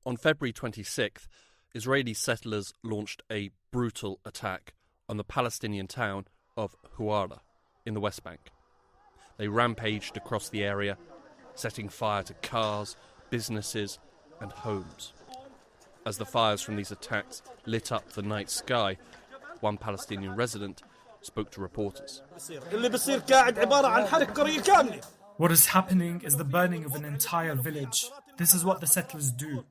On February 26th, Israeli settlers launched a brutal attack on the Palestinian town of Huwara in the West Bank. They rampaged across the area, setting fire to cars, businesses and homes. As the fires from these attacks lit up the night sky, one Palestinian resident spoke to reporters. What is happening is the burning of an entire village. This is what the settlers do.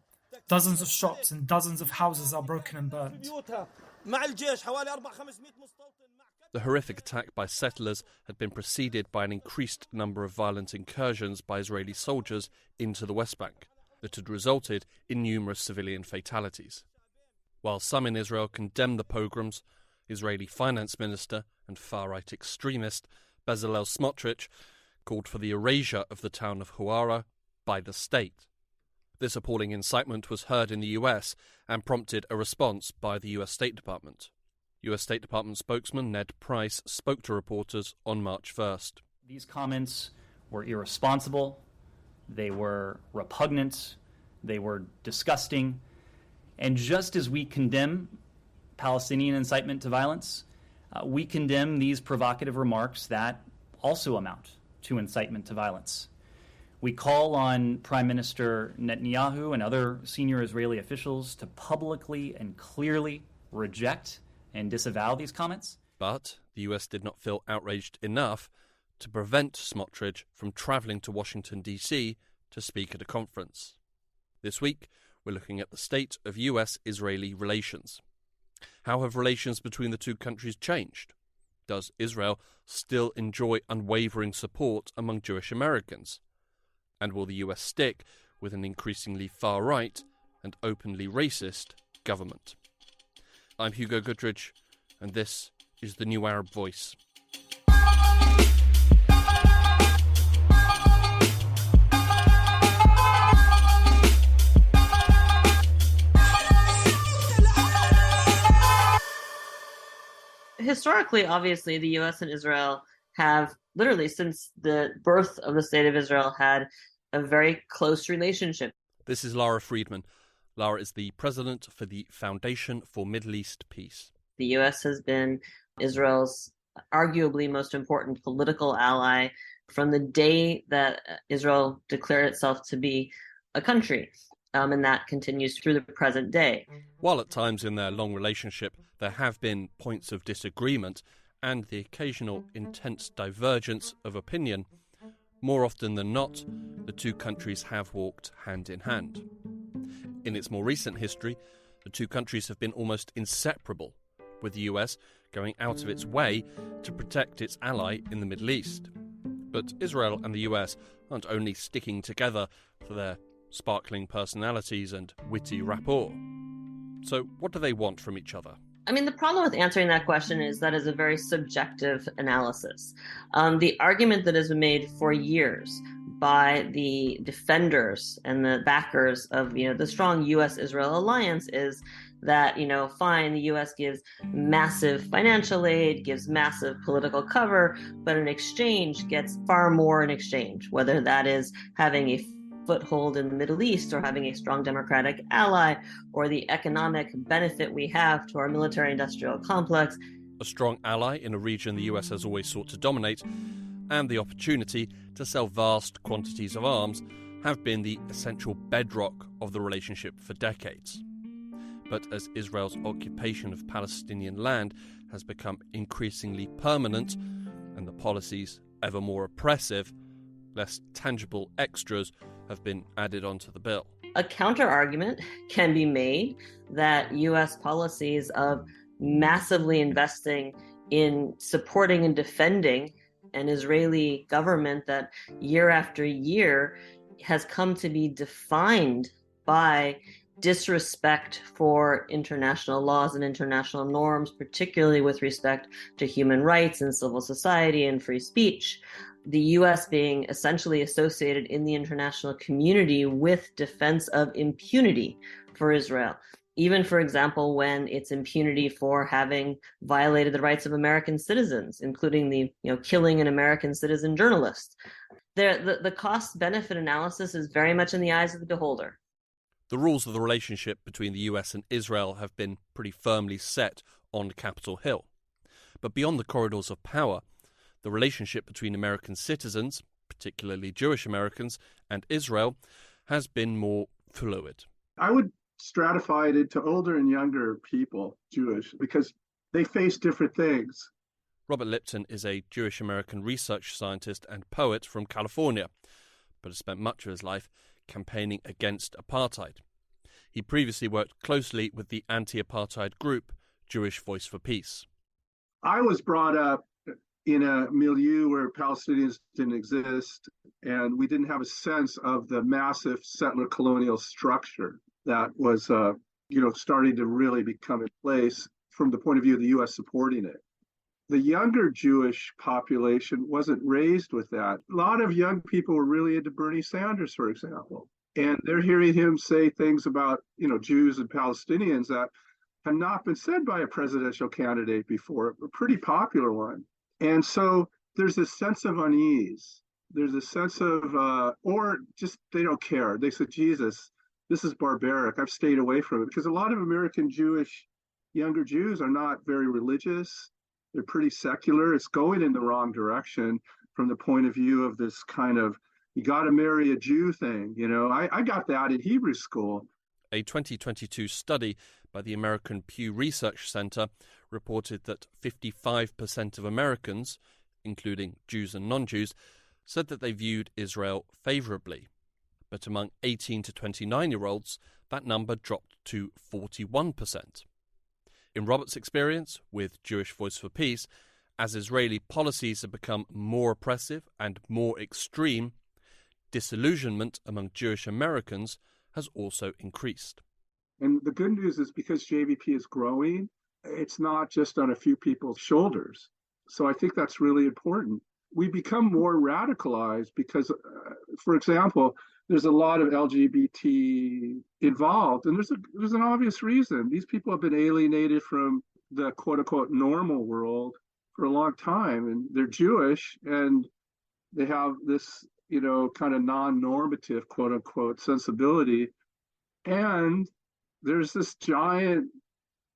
Dozens of shops and dozens of houses are broken and burned. The horrific attack by settlers had been preceded by an increased number of violent incursions by Israeli soldiers into the West Bank that had resulted in numerous civilian fatalities. While some in Israel condemned the pogroms, Israeli finance minister and far-right extremist Bezalel Smotrich called for the erasure of the town of Huwara by the state. This appalling incitement was heard in the US and prompted a response by the US State Department. US State Department spokesman Ned Price spoke to reporters on March 1st. These comments were irresponsible, they were repugnant, they were disgusting, and just as we condemn Palestinian incitement to violence, we condemn these provocative remarks that also amount to incitement to violence. We call on Prime Minister Netanyahu and other senior Israeli officials to publicly and clearly reject and disavow these comments. But the US did not feel outraged enough to prevent Smotrich from travelling to Washington, D.C. to speak at a conference. This week, we're looking at the state of US-Israeli relations. How have relations between the two countries changed? Does Israel still enjoy unwavering support among Jewish Americans? And will the US stick with an increasingly far-right and openly racist government? I'm Hugo Goodridge, and this is the New Arab Voice. Historically, obviously, the U.S. and Israel have, literally since the birth of the State of Israel, had a very close relationship. This is Lara Friedman. Lara is the president for the Foundation for Middle East Peace. The U.S. has been Israel's arguably most important political ally from the day that Israel declared itself to be a country. And that continues through the present day. While at times in their long relationship there have been points of disagreement and the occasional intense divergence of opinion, more often than not, the two countries have walked hand in hand. In its more recent history, the two countries have been almost inseparable, with the US going out of its way to protect its ally in the Middle East. But Israel and the US aren't only sticking together for their sparkling personalities and witty rapport. So what do they want from each other? I mean, the problem with answering that question is that is a very subjective analysis. The argument that has been made for years by the defenders and the backers of, the strong U.S.-Israel alliance is that, fine, the U.S. gives massive financial aid, gives massive political cover, but in exchange gets far more in exchange, whether that is having a foothold in the Middle East or having a strong democratic ally or the economic benefit we have to our military-industrial complex. A strong ally in a region the US has always sought to dominate, and the opportunity to sell vast quantities of arms have been the essential bedrock of the relationship for decades. But as Israel's occupation of Palestinian land has become increasingly permanent and the policies ever more oppressive, less tangible extras have been added onto the bill. A counter-argument can be made that U.S. policies of massively investing in supporting and defending an Israeli government that year after year has come to be defined by disrespect for international laws and international norms, particularly with respect to human rights and civil society and free speech. The U.S. being essentially associated in the international community with defense of impunity for Israel. Even, for example, when it's impunity for having violated the rights of American citizens, including the killing an American citizen journalist. The cost-benefit analysis is very much in the eyes of the beholder. The rules of the relationship between the US and Israel have been pretty firmly set on Capitol Hill. But beyond the corridors of power, the relationship between American citizens, particularly Jewish Americans, and Israel has been more fluid. I would stratify it into older and younger people, Jewish, because they face different things. Robert Lipton is a Jewish American research scientist and poet from California, but has spent much of his life campaigning against apartheid. He previously worked closely with the anti-apartheid group Jewish Voice for Peace. I was brought up in a milieu where Palestinians didn't exist, and we didn't have a sense of the massive settler colonial structure that was, starting to really become in place from the point of view of the U.S. supporting it. The younger Jewish population wasn't raised with that. A lot of young people were really into Bernie Sanders, for example, and they're hearing him say things about, Jews and Palestinians that have not been said by a presidential candidate before, a pretty popular one. And so there's this sense of unease. There's a sense of, or just they don't care. They said, Jesus, this is barbaric. I've stayed away from it because a lot of American younger Jews are not very religious. They're pretty secular. It's going in the wrong direction from the point of view of this kind of, you got to marry a Jew thing. I got that in Hebrew school. A 2022 study by the American Pew Research Center reported that 55% of Americans, including Jews and non-Jews, said that they viewed Israel favorably. But among 18 to 29-year-olds, that number dropped to 41%. In Robert's experience with Jewish Voice for Peace, as Israeli policies have become more oppressive and more extreme, disillusionment among Jewish Americans has also increased. And the good news is because JVP is growing, it's not just on a few people's shoulders. So I think that's really important. We become more radicalized because, for example, there's a lot of LGBT involved, and there's an obvious reason. These people have been alienated from the quote-unquote normal world for a long time, and they're Jewish, and they have this, kind of non-normative quote-unquote sensibility, and there's this giant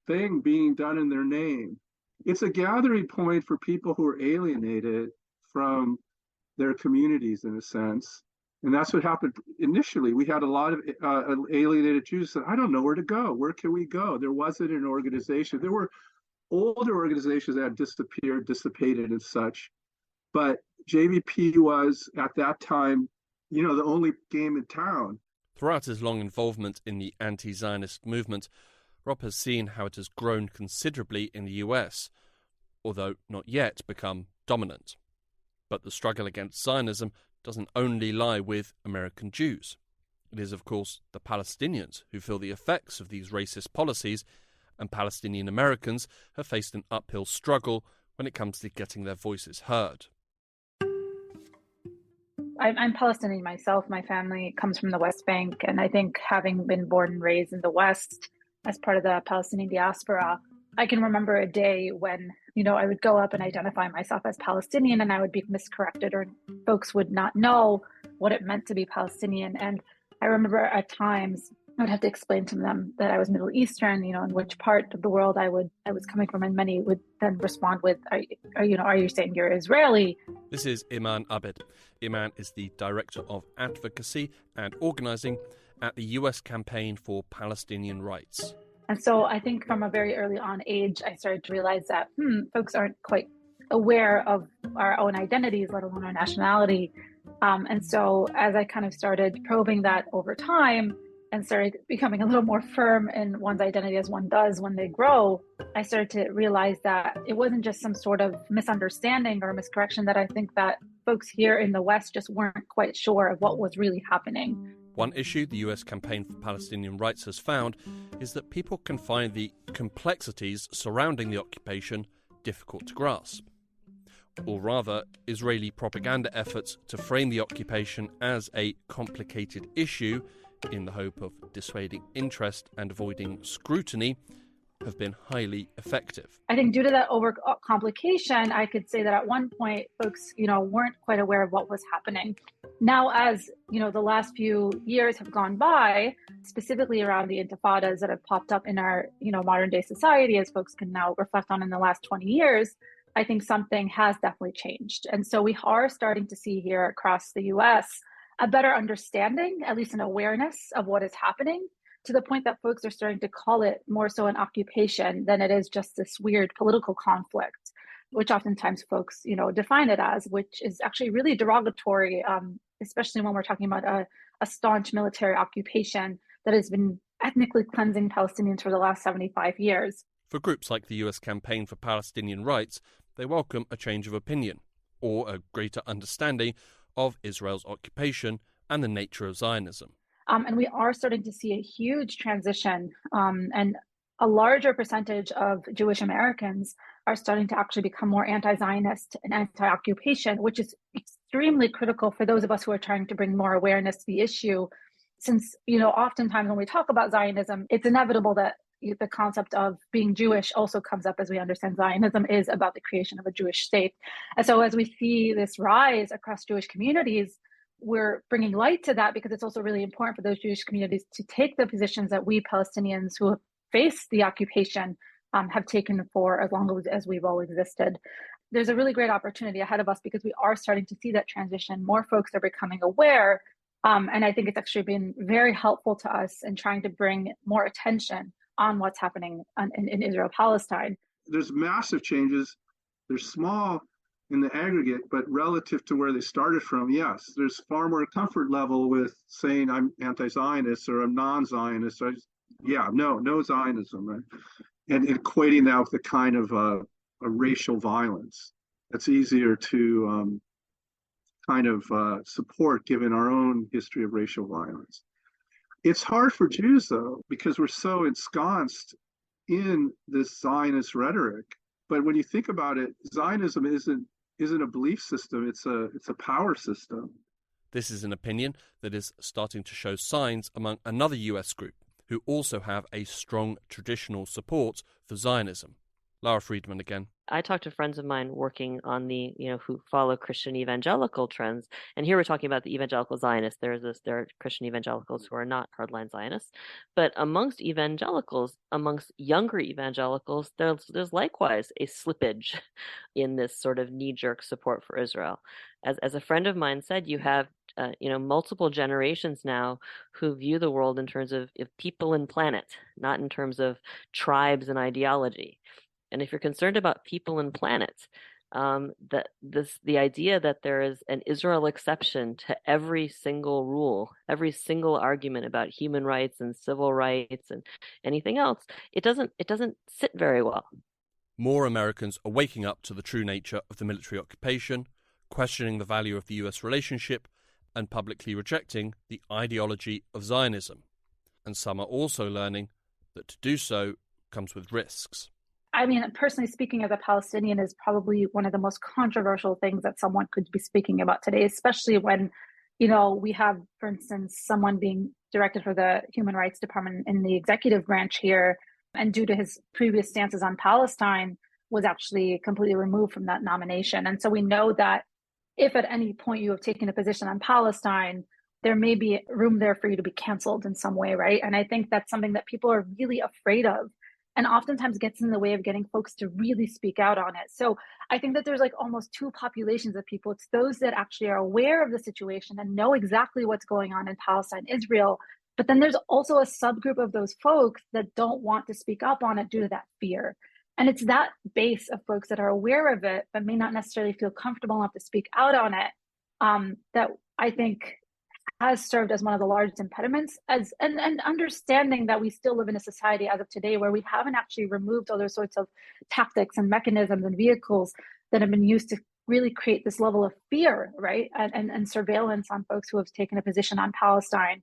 thing being done in their name. It's a gathering point for people who are alienated from their communities, in a sense. And that's what happened initially. We had a lot of alienated Jews who said, I don't know where to go. Where can we go? There wasn't an organization. There were older organizations that had disappeared, dissipated and such. But JVP was, at that time, the only game in town. Throughout his long involvement in the anti-Zionist movement, Rob has seen how it has grown considerably in the US, although not yet become dominant. But the struggle against Zionism doesn't only lie with American Jews. It is, of course, the Palestinians who feel the effects of these racist policies, and Palestinian Americans have faced an uphill struggle when it comes to getting their voices heard. I'm Palestinian myself. My family comes from the West Bank, and I think having been born and raised in the West as part of the Palestinian diaspora, I can remember a day when, I would go up and identify myself as Palestinian, and I would be miscorrected, or folks would not know what it meant to be Palestinian. And I remember at times I would have to explain to them that I was Middle Eastern, in which part of the world I was coming from, and many would then respond with, are you saying you're Israeli? This is Iman Abed. Iman is the Director of Advocacy and Organising at the US Campaign for Palestinian Rights. And so I think from a very early on age, I started to realize that folks aren't quite aware of our own identities, let alone our nationality. And so as I kind of started probing that over time and started becoming a little more firm in one's identity as one does when they grow, I started to realize that it wasn't just some sort of misunderstanding or miscorrection, that I think that folks here in the West just weren't quite sure of what was really happening. One issue the US Campaign for Palestinian Rights has found is that people can find the complexities surrounding the occupation difficult to grasp. Or rather, Israeli propaganda efforts to frame the occupation as a complicated issue in the hope of dissuading interest and avoiding scrutiny have been highly effective. I think due to that overcomplication, I could say that at one point, folks, weren't quite aware of what was happening. Now, as the last few years have gone by, specifically around the intifadas that have popped up in our, modern day society, as folks can now reflect on in the last 20 years, I think something has definitely changed. And so we are starting to see here across the US a better understanding, at least an awareness of what is happening, to the point that folks are starting to call it more so an occupation than it is just this weird political conflict, which oftentimes folks, define it as, which is actually really derogatory, especially when we're talking about a staunch military occupation that has been ethnically cleansing Palestinians for the last 75 years. For groups like the US Campaign for Palestinian Rights, they welcome a change of opinion or a greater understanding of Israel's occupation and the nature of Zionism. And we are starting to see a huge transition, and a larger percentage of Jewish Americans are starting to actually become more anti-Zionist and anti-occupation, which is extremely critical for those of us who are trying to bring more awareness to the issue. Since, oftentimes when we talk about Zionism, it's inevitable that the concept of being Jewish also comes up, as we understand Zionism is about the creation of a Jewish state. And so as we see this rise across Jewish communities, we're bringing light to that because it's also really important for those Jewish communities to take the positions that we Palestinians who have faced the occupation have taken for as long as we've all existed. There's a really great opportunity ahead of us because we are starting to see that transition. More folks are becoming aware. And I think it's actually been very helpful to us in trying to bring more attention on what's happening in Israel-Palestine. There's massive changes. They're small in the aggregate, but relative to where they started from, yes, there's far more comfort level with saying I'm anti-Zionist or I'm non-Zionist. No Zionism, right? And equating that with a kind of a racial violence. That's easier to support given our own history of racial violence. It's hard for Jews, though, because we're so ensconced in this Zionist rhetoric. But when you think about it, Zionism isn't a belief system, it's a power system. This is an opinion that is starting to show signs among another US group who also have a strong traditional support for Zionism. Lara Friedman again. I talked to friends of mine working on who follow Christian evangelical trends. And here we're talking about the evangelical Zionists. There are Christian evangelicals who are not hardline Zionists. But amongst evangelicals, amongst younger evangelicals, there's likewise a slippage in this sort of knee-jerk support for Israel. As a friend of mine said, you have multiple generations now who view the world in terms of people and planet, not in terms of tribes and ideology. And if you're concerned about people and planet, the idea that there is an Israel exception to every single rule, every single argument about human rights and civil rights and anything else, it doesn't sit very well. More Americans are waking up to the true nature of the military occupation, questioning the value of the US relationship, and publicly rejecting the ideology of Zionism. And some are also learning that to do so comes with risks. I mean, personally speaking, as a Palestinian, is probably one of the most controversial things that someone could be speaking about today, especially when, we have, for instance, someone being directed for the Human Rights Department in the executive branch here, and due to his previous stances on Palestine, was actually completely removed from that nomination. And so we know that if at any point you have taken a position on Palestine, there may be room there for you to be canceled in some way, right? And I think that's something that people are really afraid of, and oftentimes gets in the way of getting folks to really speak out on it. So I think that there's like almost two populations of people. It's those that actually are aware of the situation and know exactly what's going on in Palestine, Israel. But then there's also a subgroup of those folks that don't want to speak up on it due to that fear. And it's that base of folks that are aware of it, but may not necessarily feel comfortable enough to speak out on it, that I think has served as one of the largest impediments, and understanding that we still live in a society as of today where we haven't actually removed other sorts of tactics and mechanisms and vehicles that have been used to really create this level of fear, right? And surveillance on folks who have taken a position on Palestine.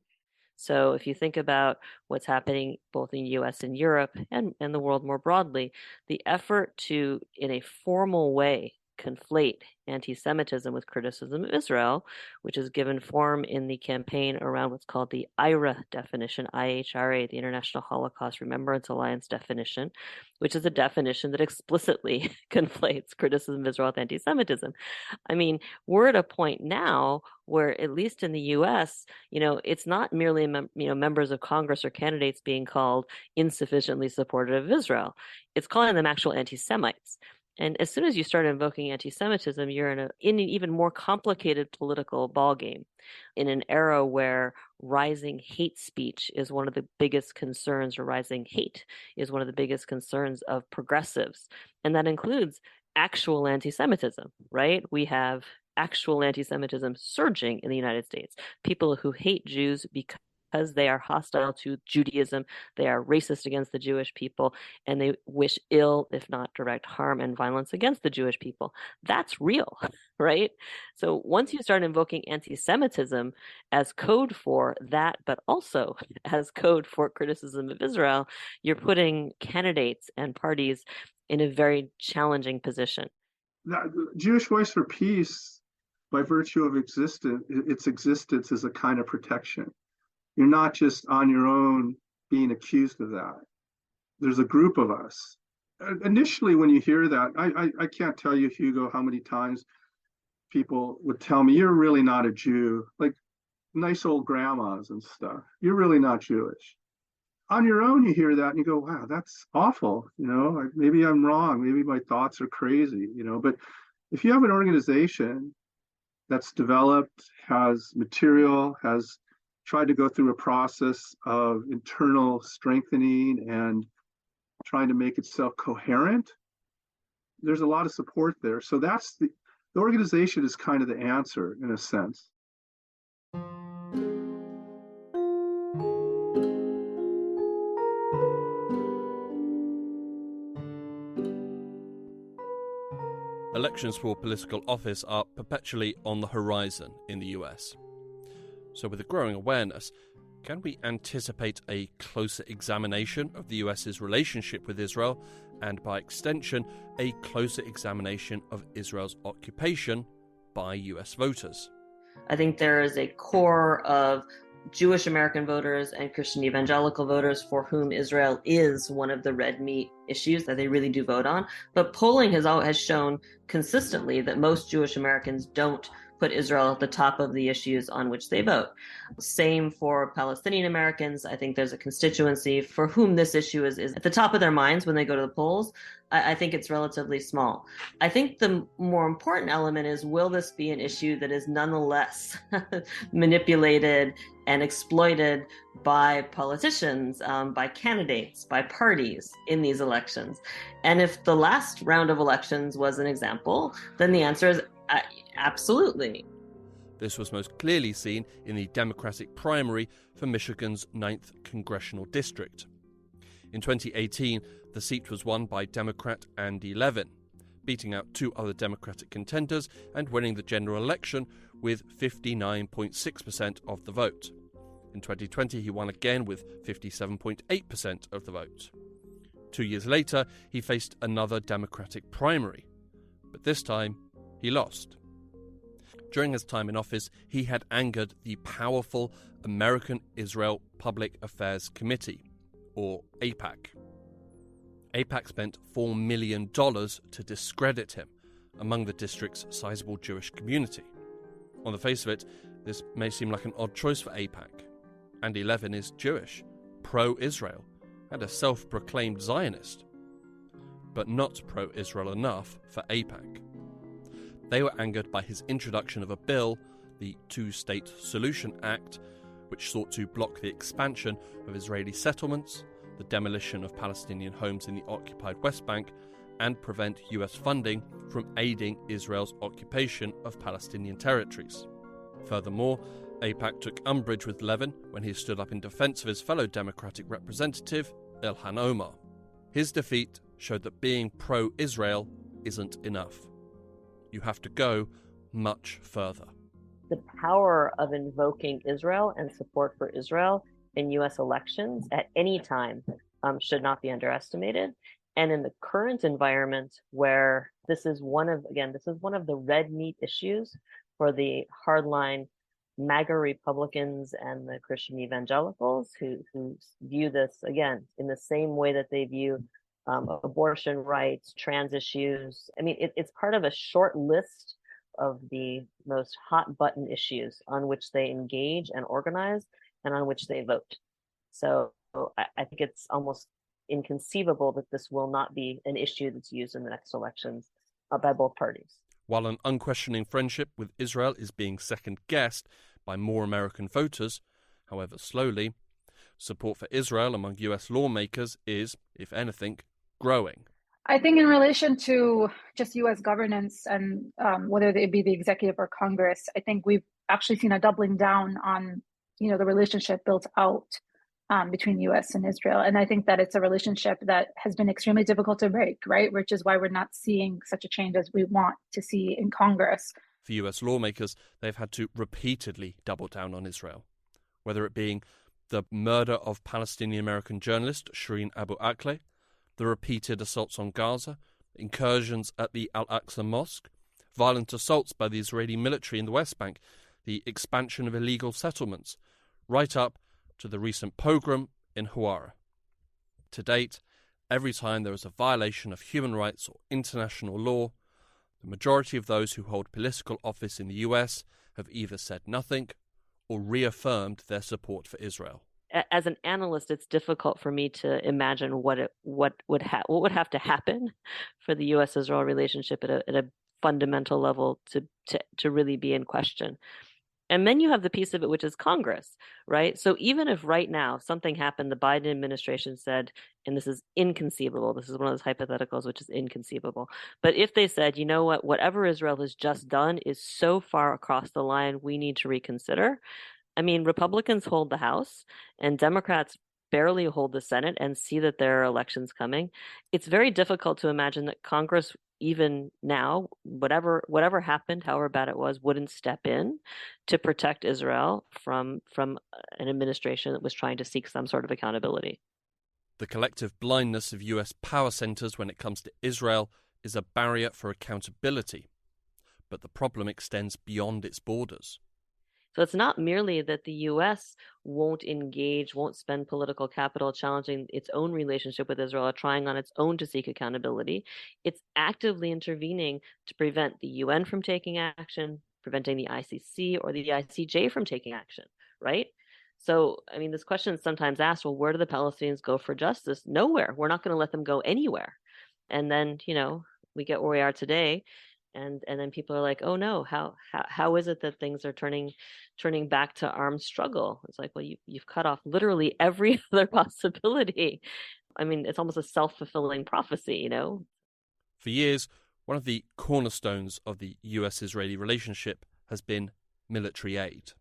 So if you think about what's happening both in the US and Europe and the world more broadly, the effort to, in a formal way, conflate anti-Semitism with criticism of Israel, which is given form in the campaign around what's called the IHRA definition, IHRA, the International Holocaust Remembrance Alliance definition, which is a definition that explicitly conflates criticism of Israel with anti-Semitism. I mean, we're at a point now where, at least in the U.S., it's not merely members of Congress or candidates being called insufficiently supportive of Israel. It's calling them actual anti-Semites. And as soon as you start invoking anti-Semitism, you're in an even more complicated political ballgame, in an era where rising hate speech is one of the biggest concerns, or rising hate is one of the biggest concerns of progressives. And that includes actual anti-Semitism, right? We have actual anti-Semitism surging in the United States. People who hate Jews because they are hostile to Judaism, they are racist against the Jewish people, and they wish ill, if not direct harm and violence against the Jewish people. That's real, right? So once you start invoking anti-Semitism as code for that, but also as code for criticism of Israel, you're putting candidates and parties in a very challenging position. The Jewish Voice for Peace, by virtue of its existence, is a kind of protection. You're not just on your own being accused of that. There's a group of us. Initially, when you hear that, I can't tell you, Hugo, how many times people would tell me, you're really not a Jew, like nice old grandmas and stuff. You're really not Jewish. On your own, you hear that and you go, wow, that's awful. Maybe I'm wrong. Maybe my thoughts are crazy, but if you have an organization that's developed, has material, has tried to go through a process of internal strengthening and trying to make itself coherent, there's a lot of support there. So that's the organization is kind of the answer in a sense. Elections for political office are perpetually on the horizon in the US. So with a growing awareness, can we anticipate a closer examination of the US's relationship with Israel, and by extension, a closer examination of Israel's occupation by US voters? I think there is a core of Jewish American voters and Christian evangelical voters for whom Israel is one of the red meat issues that they really do vote on. But polling has shown consistently that most Jewish Americans don't put Israel at the top of the issues on which they vote. Same for Palestinian Americans. I think there's a constituency for whom this issue is at the top of their minds when they go to the polls. I think it's relatively small. I think the more important element is, will this be an issue that is nonetheless manipulated and exploited by politicians, by candidates, by parties in these elections? And if the last round of elections was an example, then the answer is absolutely. This was most clearly seen in the Democratic primary for Michigan's 9th congressional district. In 2018, the seat was won by Democrat Andy Levin, beating out two other Democratic contenders and winning the general election with 59.6% of the vote. In 2020, he won again with 57.8% of the vote. 2 years later, he faced another Democratic primary, but this time he lost. During his time in office, he had angered the powerful American Israel Public Affairs Committee, or AIPAC. AIPAC spent $4 million to discredit him among the district's sizable Jewish community. On the face of it, this may seem like an odd choice for AIPAC. Andy Levin is Jewish, pro-Israel, and a self-proclaimed Zionist, but not pro-Israel enough for AIPAC. They were angered by his introduction of a bill, the Two-State Solution Act, which sought to block the expansion of Israeli settlements, the demolition of Palestinian homes in the occupied West Bank, and prevent US funding from aiding Israel's occupation of Palestinian territories. Furthermore, AIPAC took umbrage with Levin when he stood up in defense of his fellow Democratic representative, Ilhan Omar. His defeat showed that being pro-Israel isn't enough. You have to go much further. The power of invoking Israel and support for Israel in U.S. elections at any time should not be underestimated. And in the current environment where this is one of the red meat issues for the hardline MAGA Republicans and the Christian evangelicals who view this, again, in the same way that they view abortion rights, trans issues. I mean, it's part of a short list of the most hot button issues on which they engage and organize and on which they vote. So I think it's almost inconceivable that this will not be an issue that's used in the next elections by both parties. While an unquestioning friendship with Israel is being second-guessed by more American voters, however slowly, support for Israel among US lawmakers is, if anything, growing. I think in relation to just U.S. governance and whether it be the executive or Congress, I think we've actually seen a doubling down on, the relationship built out between U.S. and Israel. And I think that it's a relationship that has been extremely difficult to break, right? Which is why we're not seeing such a change as we want to see in Congress. For US lawmakers, they've had to repeatedly double down on Israel, whether it being the murder of Palestinian-American journalist Shireen Abu Akleh, the repeated assaults on Gaza, incursions at the Al-Aqsa Mosque, violent assaults by the Israeli military in the West Bank, the expansion of illegal settlements, right up to the recent pogrom in Huwara. To date, every time there is a violation of human rights or international law, the majority of those who hold political office in the US have either said nothing or reaffirmed their support for Israel. As an analyst, it's difficult for me to imagine what would have to happen for the U.S.-Israel relationship at a fundamental level to really be in question. And then you have the piece of it, which is Congress, right? So even if right now something happened, the Biden administration said, and this is inconceivable, this is one of those hypotheticals which is inconceivable, but if they said, you know what, whatever Israel has just done is so far across the line, we need to reconsider. I mean, Republicans hold the House and Democrats barely hold the Senate and see that there are elections coming. It's very difficult to imagine that Congress, even now, whatever happened, however bad it was, wouldn't step in to protect Israel from an administration that was trying to seek some sort of accountability. The collective blindness of US power centers when it comes to Israel is a barrier for accountability. But the problem extends beyond its borders. So it's not merely that the U.S. won't spend political capital challenging its own relationship with Israel or trying on its own to seek accountability. It's actively intervening to prevent the UN from taking action, preventing the ICC or the ICJ from taking action, right? So, I mean, this question is sometimes asked, well, where do the Palestinians go for justice? Nowhere. We're not going to let them go anywhere. And then, we get where we are today. And then people are like, oh no, how is it that things are turning back to armed struggle? It's like, well, you've cut off literally every other possibility. I mean, it's almost a self-fulfilling prophecy, For years, one of the cornerstones of the US-Israeli relationship has been military aid.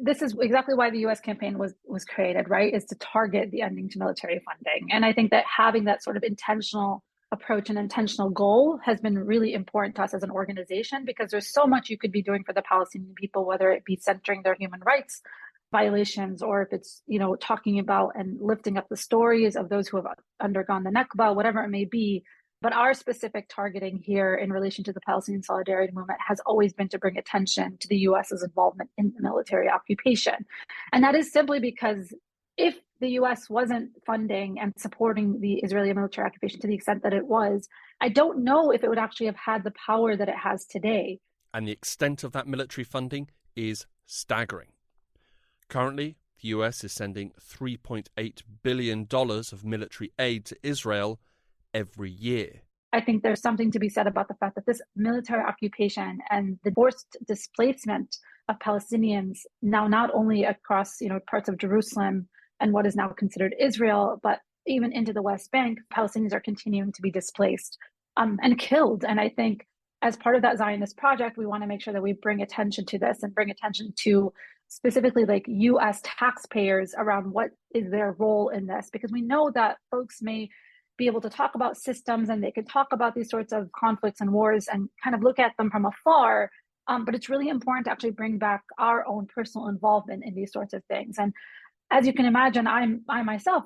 This is exactly why the U.S. campaign was created, right? Is to target the ending to military funding. And I think that having that sort of intentional approach and intentional goal has been really important to us as an organization, because there's so much you could be doing for the Palestinian people, whether it be centering their human rights violations, or if it's, talking about and lifting up the stories of those who have undergone the Nakba, whatever it may be. But our specific targeting here in relation to the Palestinian Solidarity Movement has always been to bring attention to the US's involvement in the military occupation. And that is simply because if the US wasn't funding and supporting the Israeli military occupation to the extent that it was, I don't know if it would actually have had the power that it has today. And the extent of that military funding is staggering. Currently, the US is sending $3.8 billion of military aid to Israel every year. I think there's something to be said about the fact that this military occupation and the forced displacement of Palestinians now not only across, parts of Jerusalem and what is now considered Israel, but even into the West Bank, Palestinians are continuing to be displaced and killed. And I think as part of that Zionist project, we want to make sure that we bring attention to this and bring attention to specifically like U.S. taxpayers around what is their role in this, because we know that folks may be able to talk about systems and they can talk about these sorts of conflicts and wars and kind of look at them from afar. But it's really important to actually bring back our own personal involvement in these sorts of things. And as you can imagine, I myself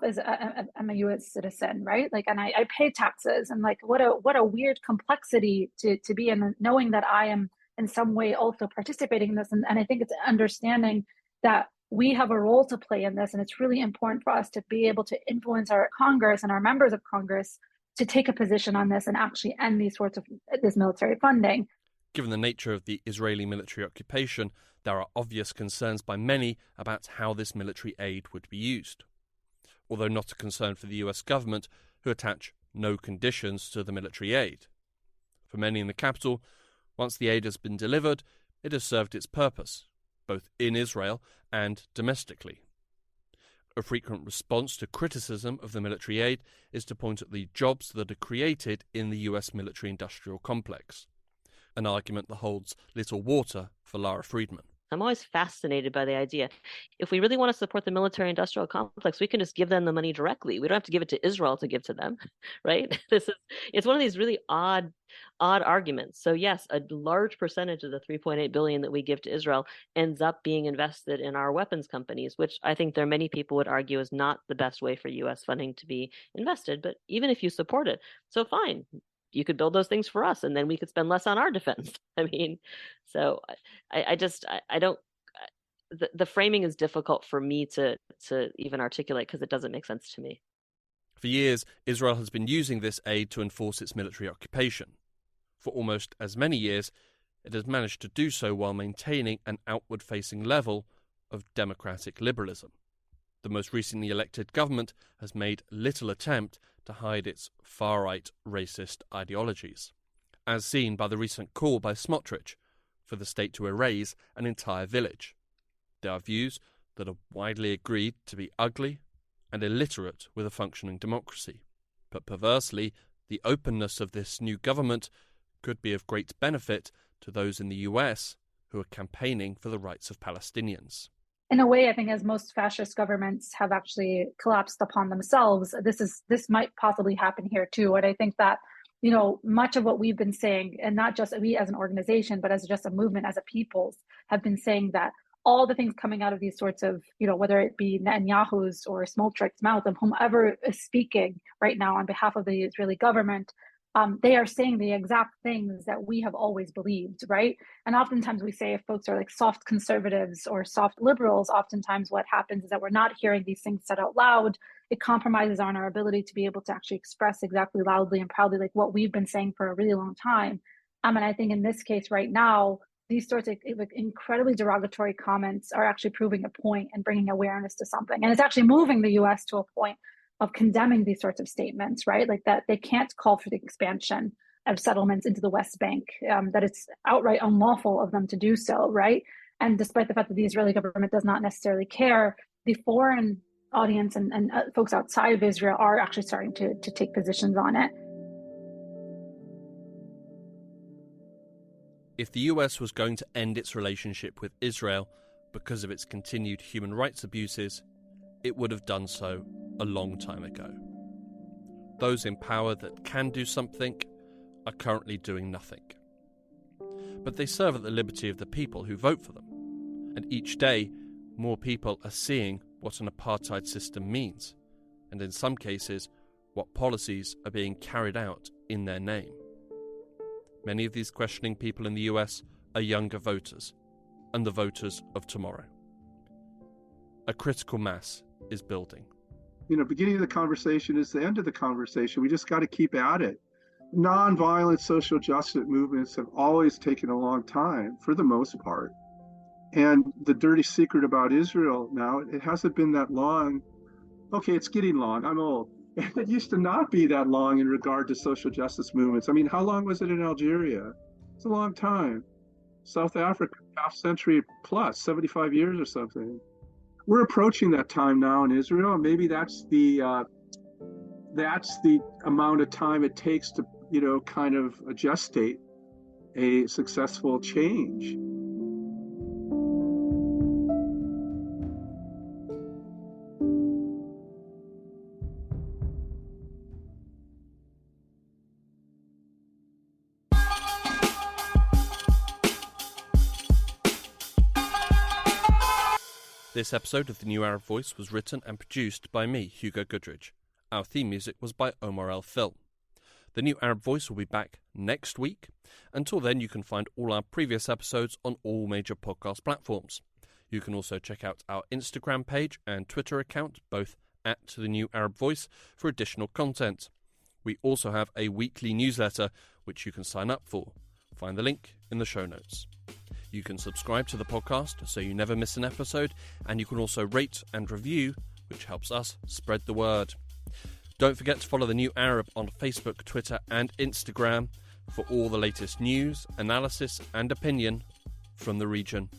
I'm a U.S. citizen, right? Like, and I pay taxes, and like, what a weird complexity to be in, knowing that I am in some way also participating in this, and I think it's understanding that we have a role to play in this, and it's really important for us to be able to influence our Congress and our members of Congress to take a position on this and actually end these sorts of this military funding. Given the nature of the Israeli military occupation, there are obvious concerns by many about how this military aid would be used. Although not a concern for the US government, who attach no conditions to the military aid. For many in the capital, once the aid has been delivered, it has served its purpose, both in Israel and domestically. A frequent response to criticism of the military aid is to point at the jobs that are created in the US military-industrial complex, an argument that holds little water for Lara Friedman. I'm always fascinated by the idea. If we really want to support the military-industrial complex, we can just give them the money directly. We don't have to give it to Israel to give to them, right? It's one of these really odd arguments. So yes, a large percentage of the 3.8 billion that we give to Israel ends up being invested in our weapons companies, which I think there are many people would argue is not the best way for U.S. funding to be invested. But even if you support it, so fine. You could build those things for us, and then we could spend less on our defense. I mean, so I don't. The framing is difficult for me to even articulate because it doesn't make sense to me. For years, Israel has been using this aid to enforce its military occupation. For almost as many years, it has managed to do so while maintaining an outward-facing level of democratic liberalism. The most recently elected government has made little attempt to hide its far-right racist ideologies, as seen by the recent call by Smotrich for the state to erase an entire village. There are views that are widely agreed to be ugly and illiterate with a functioning democracy. But perversely, the openness of this new government could be of great benefit to those in the US who are campaigning for the rights of Palestinians. In a way, I think as most fascist governments have actually collapsed upon themselves, this might possibly happen here too. And I think that, much of what we've been saying, and not just we as an organization, but as just a movement, as a peoples, have been saying that all the things coming out of these sorts of, whether it be Netanyahu's or Smotrich's mouth, and whomever is speaking right now on behalf of the Israeli government, they are saying the exact things that we have always believed, right? And oftentimes we say if folks are like soft conservatives or soft liberals, oftentimes what happens is that we're not hearing these things said out loud. It compromises on our ability to be able to actually express exactly loudly and proudly like what we've been saying for a really long time. And I think in this case right now, these sorts of incredibly derogatory comments are actually proving a point and bringing awareness to something. And it's actually moving the US to a point of condemning these sorts of statements, right? Like that they can't call for the expansion of settlements into the West Bank, that it's outright unlawful of them to do so, right? And despite the fact that the Israeli government does not necessarily care, the foreign audience and folks outside of Israel are actually starting to take positions on it. If the US was going to end its relationship with Israel because of its continued human rights abuses, it would have done so a long time ago. Those in power that can do something are currently doing nothing. But they serve at the liberty of the people who vote for them. And each day, more people are seeing what an apartheid system means, and in some cases, what policies are being carried out in their name. Many of these questioning people in the US are younger voters, and the voters of tomorrow. A critical mass is building. Beginning of the conversation is the end of the conversation. We just got to keep at it. Nonviolent social justice movements have always taken a long time, for the most part. And the dirty secret about Israel now, it hasn't been that long. Okay, it's getting long. I'm old. It used to not be that long in regard to social justice movements. I mean, how long was it in Algeria? It's a long time. South Africa, half century plus, 75 years or something. We're approaching that time now in Israel, and maybe that's the amount of time it takes to, kind of gestate a successful change. This episode of The New Arab Voice was written and produced by me, Hugo Goodridge. Our theme music was by Omar El Phil. The New Arab Voice will be back next week. Until then, you can find all our previous episodes on all major podcast platforms. You can also check out our Instagram page and Twitter account, both at The New Arab Voice, for additional content. We also have a weekly newsletter, which you can sign up for. Find the link in the show notes. You can subscribe to the podcast so you never miss an episode, and you can also rate and review, which helps us spread the word. Don't forget to follow The New Arab on Facebook, Twitter and Instagram for all the latest news, analysis and opinion from the region.